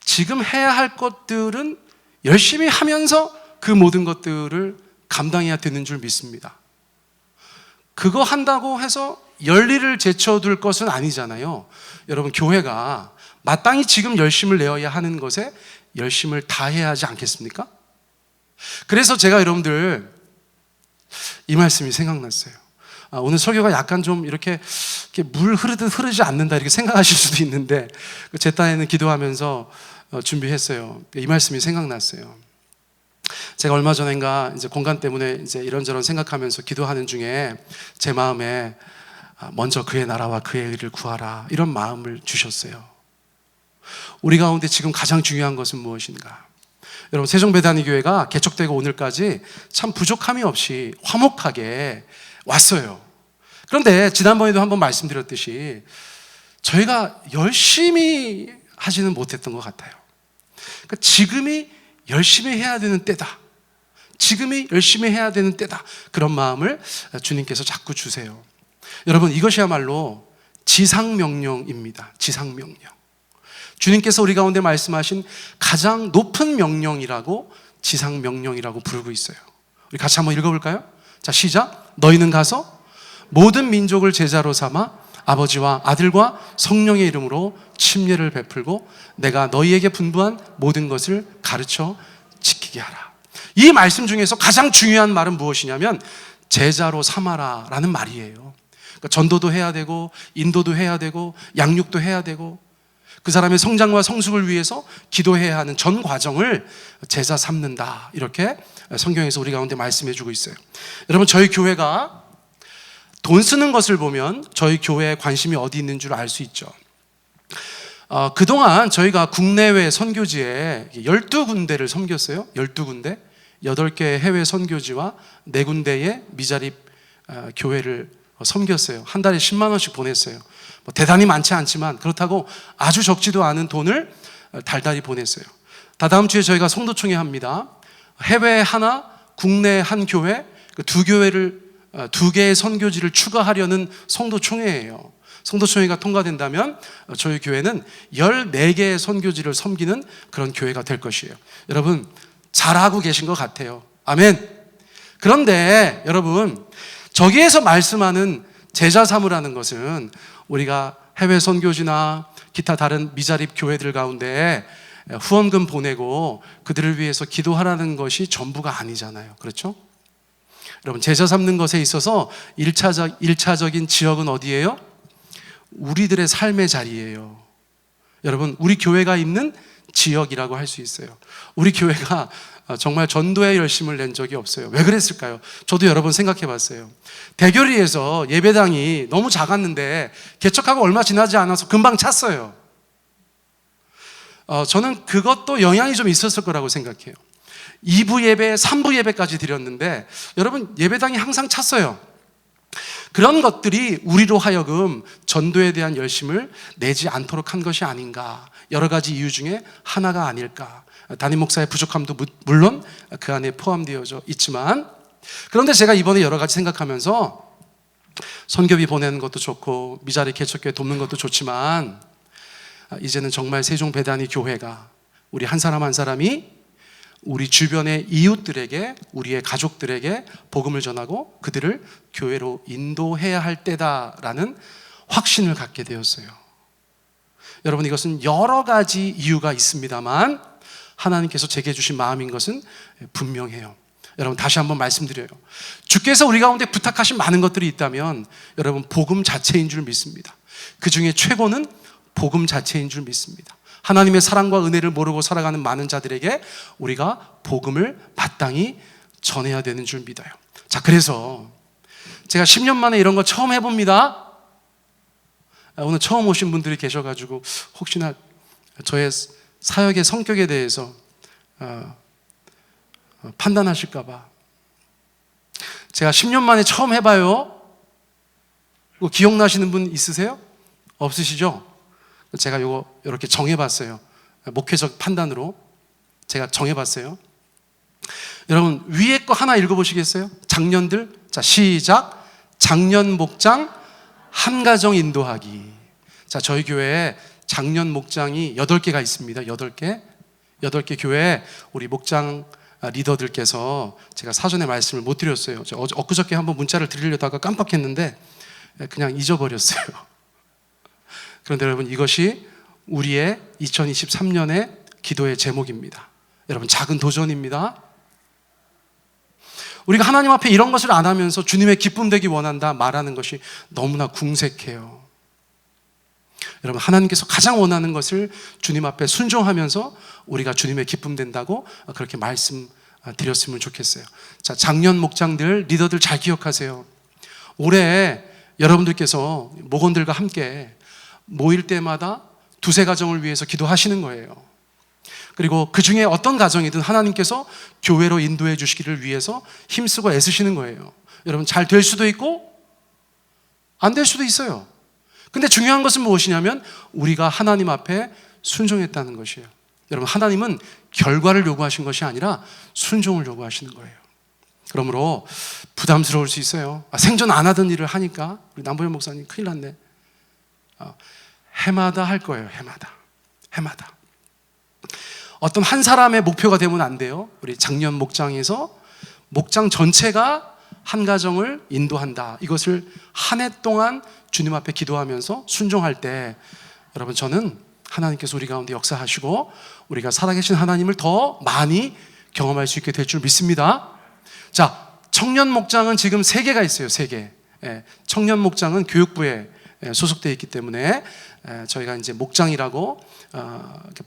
지금 해야 할 것들은 열심히 하면서 그 모든 것들을 감당해야 되는 줄 믿습니다. 그거 한다고 해서 열일을 제쳐둘 것은 아니잖아요. 여러분, 교회가 마땅히 지금 열심을 내어야 하는 것에 열심을 다해야 하지 않겠습니까? 그래서 제가 여러분들 이 말씀이 생각났어요. 오늘 설교가 약간 좀 이렇게 물 흐르듯 흐르지 않는다 이렇게 생각하실 수도 있는데, 제 딴에는 기도하면서 준비했어요. 이 말씀이 생각났어요. 제가 얼마 전인가 이제 공간 때문에 이제 이런저런 생각하면서 기도하는 중에 제 마음에 먼저 그의 나라와 그의 의를 구하라, 이런 마음을 주셨어요. 우리 가운데 지금 가장 중요한 것은 무엇인가? 여러분, 세종배단위교회가 개척되고 오늘까지 참 부족함이 없이 화목하게 왔어요. 그런데 지난번에도 한번 말씀드렸듯이 저희가 열심히 하지는 못했던 것 같아요. 그러니까 지금이 열심히 해야 되는 때다, 지금이 열심히 해야 되는 때다, 그런 마음을 주님께서 자꾸 주세요. 여러분, 이것이야말로 지상명령입니다. 지상명령. 주님께서 우리 가운데 말씀하신 가장 높은 명령이라고 지상명령이라고 부르고 있어요. 우리 같이 한번 읽어볼까요? 자, 시작. 너희는 가서 모든 민족을 제자로 삼아 아버지와 아들과 성령의 이름으로 침례를 베풀고 내가 너희에게 분부한 모든 것을 가르쳐 지키게 하라. 이 말씀 중에서 가장 중요한 말은 무엇이냐면 제자로 삼아라 라는 말이에요. 그러니까 전도도 해야 되고 인도도 해야 되고 양육도 해야 되고 그 사람의 성장과 성숙을 위해서 기도해야 하는 전 과정을 제자 삼는다, 이렇게 성경에서 우리 가운데 말씀해 주고 있어요. 여러분, 저희 교회가 돈 쓰는 것을 보면 저희 교회에 관심이 어디 있는 줄 알 수 있죠. 그동안 저희가 국내외 선교지에 12군데를 섬겼어요. 12군데, 8개의 해외 선교지와 4군데의 미자립 교회를 섬겼어요. 한 달에 10만 원씩 보냈어요. 대단히 많지 않지만 그렇다고 아주 적지도 않은 돈을 달달이 보냈어요. 다다음 주에 저희가 성도총회 합니다. 해외 하나, 국내 한 교회, 두 개의 선교지를 추가하려는 성도총회예요. 성도총회가 통과된다면 저희 교회는 14개의 선교지를 섬기는 그런 교회가 될 것이에요. 여러분, 잘하고 계신 것 같아요. 아멘. 그런데 여러분, 저기에서 말씀하는 제자 삼으라는 것은 우리가 해외 선교지나 기타 다른 미자립 교회들 가운데 후원금 보내고 그들을 위해서 기도하라는 것이 전부가 아니잖아요. 그렇죠? 여러분, 제자 삼는 것에 있어서 1차적인 지역은 어디예요? 우리들의 삶의 자리예요. 여러분, 우리 교회가 있는 지역이라고 할 수 있어요. 우리 교회가 정말 전도에 열심을 낸 적이 없어요. 왜 그랬을까요? 저도 여러 번 생각해 봤어요. 대교리에서 예배당이 너무 작았는데 개척하고 얼마 지나지 않아서 금방 찼어요. 저는 그것도 영향이 좀 있었을 거라고 생각해요. 2부 예배, 3부 예배까지 드렸는데 여러분, 예배당이 항상 찼어요. 그런 것들이 우리로 하여금 전도에 대한 열심을 내지 않도록 한 것이 아닌가, 여러 가지 이유 중에 하나가 아닐까. 담임 목사의 부족함도 물론 그 안에 포함되어져 있지만, 그런데 제가 이번에 여러 가지 생각하면서 선교비 보내는 것도 좋고 미자립 개척교회 돕는 것도 좋지만 이제는 정말 세종배단위 교회가 우리 한 사람 한 사람이 우리 주변의 이웃들에게, 우리의 가족들에게 복음을 전하고 그들을 교회로 인도해야 할 때다라는 확신을 갖게 되었어요. 여러분, 이것은 여러 가지 이유가 있습니다만 하나님께서 제게 주신 마음인 것은 분명해요. 여러분, 다시 한번 말씀드려요. 주께서 우리 가운데 부탁하신 많은 것들이 있다면 여러분, 복음 자체인 줄 믿습니다. 그 중에 최고는 복음 자체인 줄 믿습니다. 하나님의 사랑과 은혜를 모르고 살아가는 많은 자들에게 우리가 복음을 마땅히 전해야 되는 줄 믿어요. 자, 그래서 제가 10년 만에 이런 거 처음 해봅니다. 오늘 처음 오신 분들이 계셔가지고 혹시나 저의 사역의 성격에 대해서 판단하실까봐 제가 10년 만에 처음 해봐요. 이거 기억나시는 분 있으세요? 없으시죠? 제가 이거 이렇게 정해봤어요. 목회적 판단으로 제가 정해봤어요. 여러분, 위에 거 하나 읽어보시겠어요? 작년들. 자, 시작. 작년 목장 한 가정 인도하기. 자, 저희 교회에 작년 목장이 8개가 있습니다. 8개 교회에 우리 목장 리더들께서 제가 사전에 말씀을 못 드렸어요. 엊그저께 한번 문자를 드리려다가 깜빡했는데 그냥 잊어버렸어요. 그런데 여러분, 이것이 우리의 2023년의 기도의 제목입니다. 여러분, 작은 도전입니다. 우리가 하나님 앞에 이런 것을 안 하면서 주님의 기쁨 되기 원한다 말하는 것이 너무나 궁색해요. 여러분, 하나님께서 가장 원하는 것을 주님 앞에 순종하면서 우리가 주님의 기쁨 된다고 그렇게 말씀드렸으면 좋겠어요. 자, 작년 목장들, 리더들 잘 기억하세요. 올해 여러분들께서 목원들과 함께 모일 때마다 두세 가정을 위해서 기도하시는 거예요. 그리고 그 중에 어떤 가정이든 하나님께서 교회로 인도해 주시기를 위해서 힘쓰고 애쓰시는 거예요. 여러분, 잘 될 수도 있고 안 될 수도 있어요. 근데 중요한 것은 무엇이냐면 우리가 하나님 앞에 순종했다는 것이에요. 여러분, 하나님은 결과를 요구하신 것이 아니라 순종을 요구하시는 거예요. 그러므로 부담스러울 수 있어요. 생전 안 하던 일을 하니까. 우리 남보현 목사님 큰일 났네. 해마다 할 거예요. 해마다. 어떤 한 사람의 목표가 되면 안 돼요. 우리 작년 목장에서 목장 전체가 한 가정을 인도한다. 이것을 한 해 동안 주님 앞에 기도하면서 순종할 때 여러분, 저는 하나님께서 우리 가운데 역사하시고 우리가 살아계신 하나님을 더 많이 경험할 수 있게 될 줄 믿습니다. 자, 청년 목장은 지금 3개가 있어요. 3개. 청년 목장은 교육부에 소속되어 있기 때문에 저희가 이제 목장이라고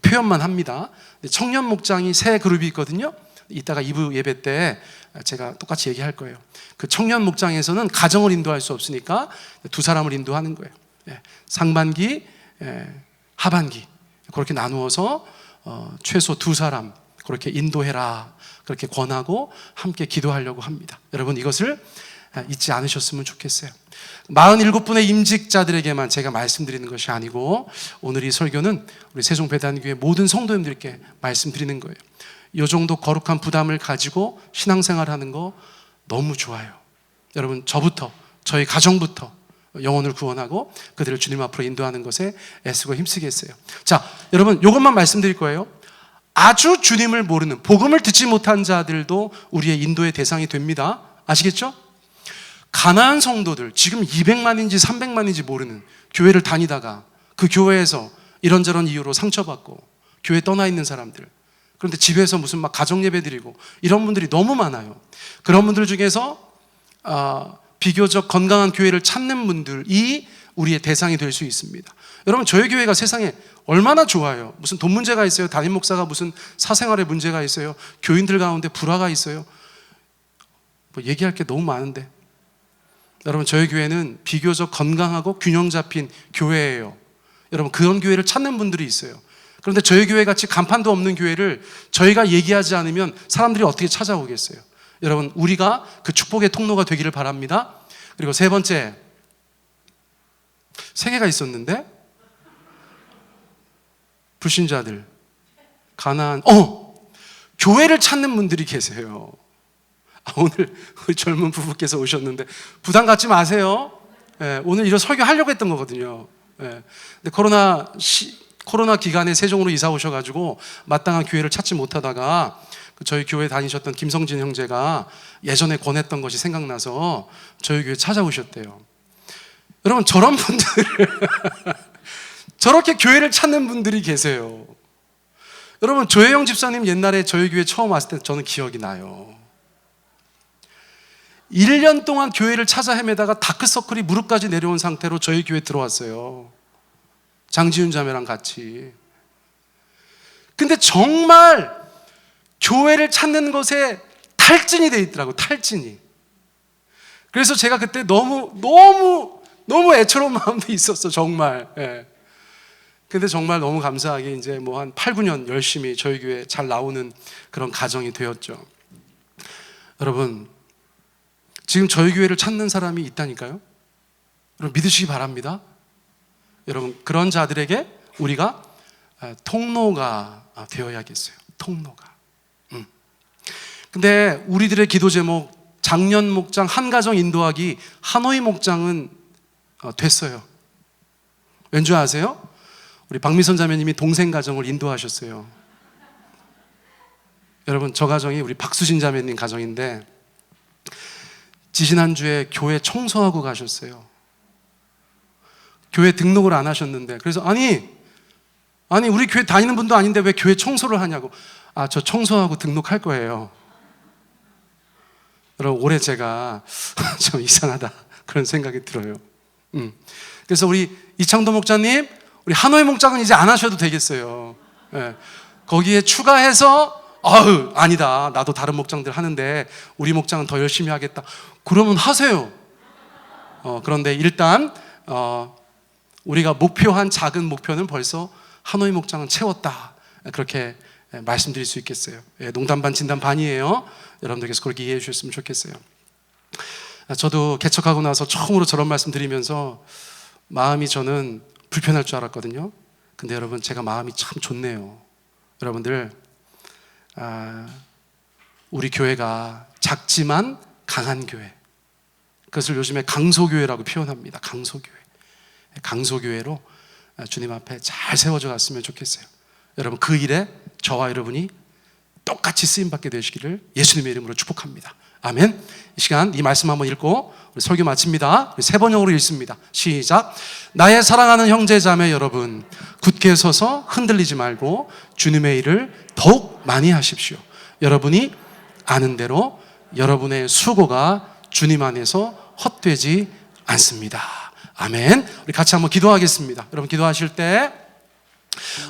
표현만 합니다. 청년 목장이 3그룹이 있거든요. 이따가 2부 예배 때 제가 똑같이 얘기할 거예요. 그 청년 목장에서는 가정을 인도할 수 없으니까 2사람을 인도하는 거예요. 상반기, 하반기 그렇게 나누어서 최소 2사람 그렇게 인도해라, 그렇게 권하고 함께 기도하려고 합니다. 여러분, 이것을 잊지 않으셨으면 좋겠어요. 47분의 임직자들에게만 제가 말씀드리는 것이 아니고 오늘 이 설교는 우리 세종배단교회 모든 성도님들께 말씀드리는 거예요. 이 정도 거룩한 부담을 가지고 신앙생활하는 거 너무 좋아요. 여러분, 저부터, 저희 가정부터 영혼을 구원하고 그들을 주님 앞으로 인도하는 것에 애쓰고 힘쓰겠어요. 자, 여러분, 이것만 말씀드릴 거예요. 아주 주님을 모르는, 복음을 듣지 못한 자들도 우리의 인도의 대상이 됩니다. 아시겠죠? 가나안 성도들, 지금 200만인지 300만인지 모르는, 교회를 다니다가 그 교회에서 이런저런 이유로 상처받고 교회 떠나 있는 사람들, 그런데 집에서 무슨 막 가정예배 드리고 이런 분들이 너무 많아요. 그런 분들 중에서 비교적 건강한 교회를 찾는 분들이 우리의 대상이 될 수 있습니다. 여러분, 저희 교회가 세상에 얼마나 좋아요. 무슨 돈 문제가 있어요? 담임 목사가 무슨 사생활에 문제가 있어요? 교인들 가운데 불화가 있어요? 뭐 얘기할 게 너무 많은데, 여러분, 저희 교회는 비교적 건강하고 균형 잡힌 교회예요. 여러분, 그런 교회를 찾는 분들이 있어요. 그런데 저희 교회 같이 간판도 없는 교회를 저희가 얘기하지 않으면 사람들이 어떻게 찾아오겠어요? 여러분, 우리가 그 축복의 통로가 되기를 바랍니다. 그리고 3번째, 3개가 있었는데 불신자들, 가나안, 교회를 찾는 분들이 계세요. 오늘 우리 젊은 부부께서 오셨는데 부담 갖지 마세요. 오늘 이런 설교 하려고 했던 거거든요. 근데 코로나 기간에 세종으로 이사 오셔가지고 마땅한 교회를 찾지 못하다가 저희 교회 다니셨던 김성진 형제가 예전에 권했던 것이 생각나서 저희 교회 찾아오셨대요. 여러분, 저런 분들 저렇게 교회를 찾는 분들이 계세요. 여러분, 조혜영 집사님 옛날에 저희 교회 처음 왔을 때 저는 기억이 나요. 1년 동안 교회를 찾아 헤매다가 다크서클이 무릎까지 내려온 상태로 저희 교회에 들어왔어요. 장지윤 자매랑 같이. 근데 정말 교회를 찾는 것에 탈진이 돼 있더라고, 탈진이. 그래서 제가 그때 너무 애처로운 마음도 있었어, 정말. 근데 정말 너무 감사하게 이제 뭐 한 8, 9년 열심히 저희 교회 잘 나오는 그런 가정이 되었죠. 여러분, 지금 저희 교회를 찾는 사람이 있다니까요. 여러분, 믿으시기 바랍니다. 여러분, 그런 자들에게 우리가 통로가 되어야겠어요. 통로가. 근데 우리들의 기도 제목, 작년 목장 한 가정 인도하기, 하노이 목장은 됐어요. 왠지 아세요? 우리 박미선 자매님이 동생 가정을 인도하셨어요. 여러분, 저 가정이 우리 박수진 자매님 가정인데 지지난주에 교회 청소하고 가셨어요. 교회 등록을 안 하셨는데, 그래서 아니 우리 교회 다니는 분도 아닌데 왜 교회 청소를 하냐고. 저 청소하고 등록할 거예요. 여러분, 올해 제가 좀 이상하다 그런 생각이 들어요. 그래서 우리 이창도 목자님, 우리 하노이 목장은 이제 안 하셔도 되겠어요. 네. 거기에 추가해서 아니다, 나도 다른 목장들 하는데 우리 목장은 더 열심히 하겠다, 그러면 하세요. 그런데 일단 우리가 목표한 작은 목표는 벌써 하노이 목장은 채웠다, 그렇게 말씀드릴 수 있겠어요. 농담 반 진담 반이에요. 여러분들께서 그렇게 이해해 주셨으면 좋겠어요. 저도 개척하고 나서 처음으로 저런 말씀 드리면서 마음이 저는 불편할 줄 알았거든요. 근데 여러분, 제가 마음이 참 좋네요. 여러분들, 우리 교회가 작지만 강한 교회, 그것을 요즘에 강소교회라고 표현합니다. 강소교회로 주님 앞에 잘 세워져 갔으면 좋겠어요. 여러분, 그 일에 저와 여러분이 똑같이 쓰임받게 되시기를 예수님의 이름으로 축복합니다. 아멘. 이 시간 이 말씀 한번 읽고 우리 설교 마칩니다. 우리 세 번역으로 읽습니다. 시작. 나의 사랑하는 형제 자매 여러분, 굳게 서서 흔들리지 말고 주님의 일을 더욱 많이 하십시오. 여러분이 아는 대로 여러분의 수고가 주님 안에서 헛되지 않습니다. 아멘. 우리 같이 한번 기도하겠습니다. 여러분, 기도하실 때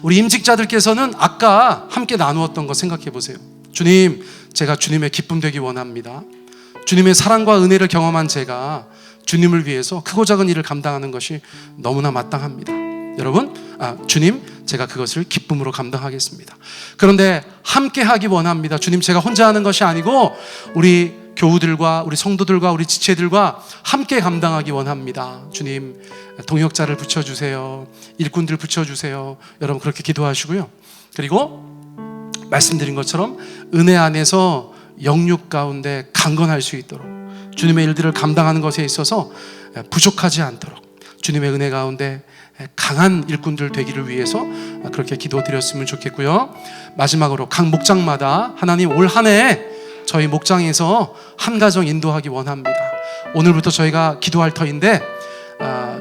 우리 임직자들께서는 아까 함께 나누었던 거 생각해 보세요. 주님, 제가 주님의 기쁨 되기 원합니다. 주님의 사랑과 은혜를 경험한 제가 주님을 위해서 크고 작은 일을 감당하는 것이 너무나 마땅합니다. 여러분, 주님, 제가 그것을 기쁨으로 감당하겠습니다. 그런데 함께 하기 원합니다. 주님, 제가 혼자 하는 것이 아니고 우리 교우들과 우리 성도들과 우리 지체들과 함께 감당하기 원합니다. 주님, 동역자를 붙여주세요. 일꾼들 붙여주세요. 여러분, 그렇게 기도하시고요. 그리고 말씀드린 것처럼 은혜 안에서 영육 가운데 강건할 수 있도록, 주님의 일들을 감당하는 것에 있어서 부족하지 않도록 주님의 은혜 가운데 강한 일꾼들 되기를 위해서 그렇게 기도드렸으면 좋겠고요. 마지막으로 각 목장마다 하나님, 올 한 해 저희 목장에서 한 가정 인도하기 원합니다. 오늘부터 저희가 기도할 터인데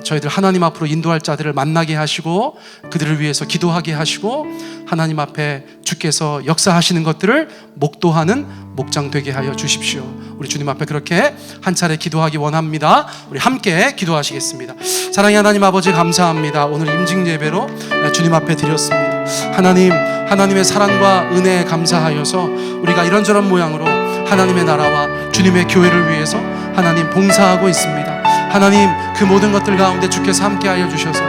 저희들 하나님 앞으로 인도할 자들을 만나게 하시고 그들을 위해서 기도하게 하시고 하나님 앞에 주께서 역사하시는 것들을 목도하는 목장 되게 하여 주십시오. 우리 주님 앞에 그렇게 한 차례 기도하기 원합니다. 우리 함께 기도하시겠습니다. 사랑의 하나님 아버지, 감사합니다. 오늘 임직 예배로 주님 앞에 드렸습니다. 하나님, 하나님의 사랑과 은혜에 감사하여서 우리가 이런저런 모양으로 하나님의 나라와 주님의 교회를 위해서 하나님 봉사하고 있습니다. 하나님, 그 모든 것들 가운데 주께서 함께하여 주셔서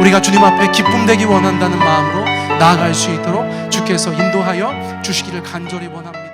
우리가 주님 앞에 기쁨 되기 원한다는 마음으로 나아갈 수 있도록 주께서 인도하여 주시기를 간절히 원합니다.